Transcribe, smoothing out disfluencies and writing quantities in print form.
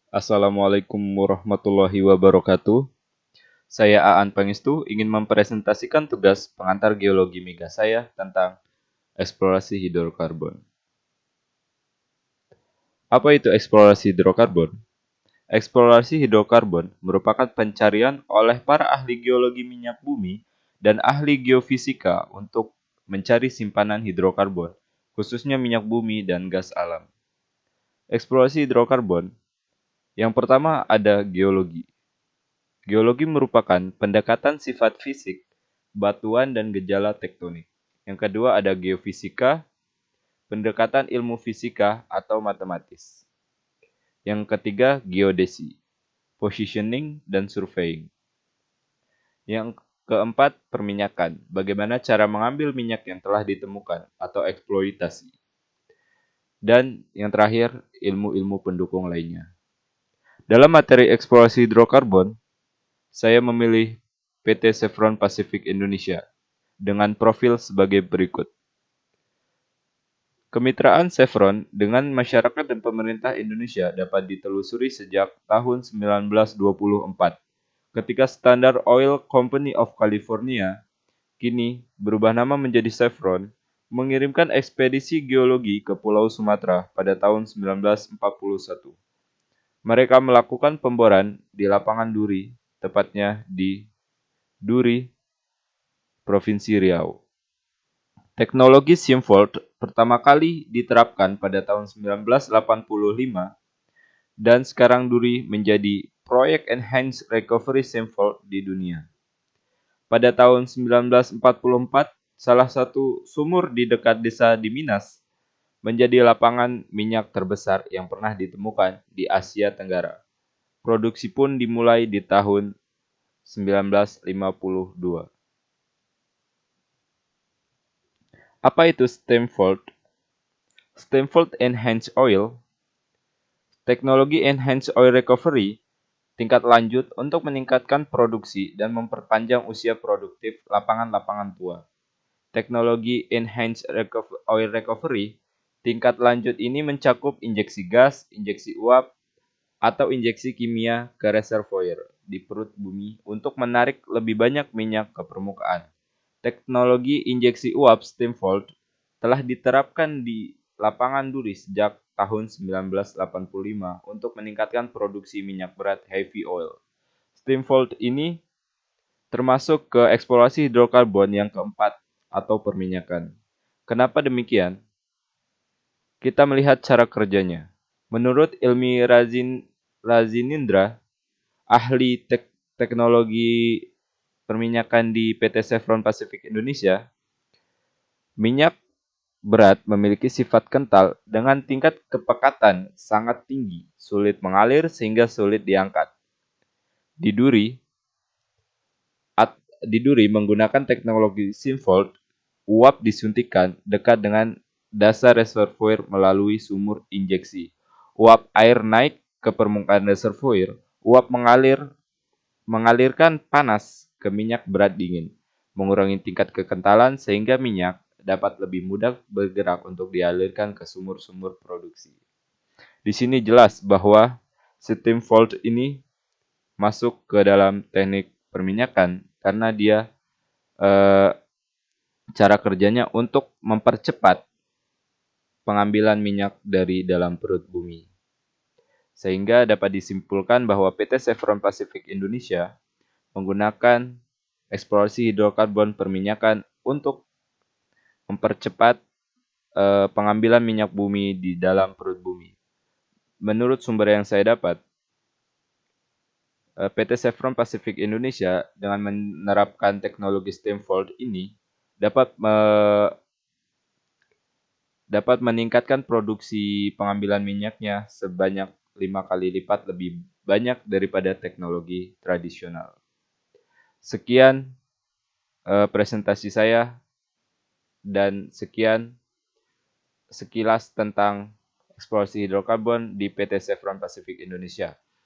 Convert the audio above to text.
Assalamualaikum warahmatullahi wabarakatuh. Saya Aan Pangestu ingin mempresentasikan tugas pengantar geologi migas saya tentang eksplorasi hidrokarbon. Apa itu eksplorasi hidrokarbon? Eksplorasi hidrokarbon merupakan pencarian oleh para ahli geologi minyak bumi dan ahli geofisika untuk mencari simpanan hidrokarbon, khususnya minyak bumi dan gas alam. Eksplorasi hidrokarbon yang pertama ada geologi. Geologi merupakan pendekatan sifat fisik, batuan dan gejala tektonik. Yang kedua ada geofisika, pendekatan ilmu fisika atau matematis. Yang ketiga geodesi, positioning dan surveying. Yang keempat perminyakan, bagaimana cara mengambil minyak yang telah ditemukan atau eksploitasi. Dan yang terakhir ilmu-ilmu pendukung lainnya. Dalam materi eksplorasi hidrokarbon, saya memilih PT Chevron Pacific Indonesia dengan profil sebagai berikut. Kemitraan Chevron dengan masyarakat dan pemerintah Indonesia dapat ditelusuri sejak tahun 1924, ketika Standard Oil Company of California, kini berubah nama menjadi Chevron, mengirimkan ekspedisi geologi ke Pulau Sumatera pada tahun 1941. Mereka melakukan pemboran di lapangan Duri, tepatnya di Duri, Provinsi Riau. Teknologi Simvolt pertama kali diterapkan pada tahun 1985 dan sekarang Duri menjadi proyek Enhanced Recovery Simvolt di dunia. Pada tahun 1944, salah satu sumur di dekat desa di Minas menjadi lapangan minyak terbesar yang pernah ditemukan di Asia Tenggara. Produksi pun dimulai di tahun 1952. Apa itu Stamford? Stamford Enhanced Oil, teknologi Enhanced Oil Recovery, tingkat lanjut untuk meningkatkan produksi dan memperpanjang usia produktif lapangan-lapangan tua. Teknologi Enhanced Oil Recovery, tingkat lanjut ini mencakup injeksi gas, injeksi uap, atau injeksi kimia ke reservoir di perut bumi untuk menarik lebih banyak minyak ke permukaan. Teknologi injeksi uap Stamford telah diterapkan di lapangan Duri sejak tahun 1985 untuk meningkatkan produksi minyak berat heavy oil. Stamford ini termasuk ke eksplorasi hidrokarbon yang keempat atau perminyakan. Kenapa demikian? Kita melihat cara kerjanya. Menurut Ilmi Razinindra, ahli teknologi perminyakan di PT Chevron Pacific Indonesia, minyak berat memiliki sifat kental dengan tingkat kepekatan sangat tinggi, sulit mengalir sehingga sulit diangkat. Di Duri menggunakan teknologi Simvolt, uap disuntikan dekat dengan dasar reservoir melalui sumur injeksi. Uap air naik ke permukaan reservoir, uap mengalirkan panas ke minyak berat dingin, mengurangi tingkat kekentalan sehingga minyak dapat lebih mudah bergerak untuk dialirkan ke sumur-sumur produksi. Di sini jelas bahwa sistem Volt ini masuk ke dalam teknik perminyakan karena dia cara kerjanya untuk mempercepat pengambilan minyak dari dalam perut bumi. Sehingga dapat disimpulkan bahwa PT Chevron Pacific Indonesia menggunakan eksplorasi hidrokarbon perminyakan untuk mempercepat pengambilan minyak bumi di dalam perut bumi. Menurut sumber yang saya dapat, PT Chevron Pacific Indonesia dengan menerapkan teknologi Stamford ini dapat meningkatkan produksi pengambilan minyaknya sebanyak 5 kali lipat lebih banyak daripada teknologi tradisional. Sekian presentasi saya dan sekian sekilas tentang eksplorasi hidrokarbon di PT Chevron Pacific Indonesia.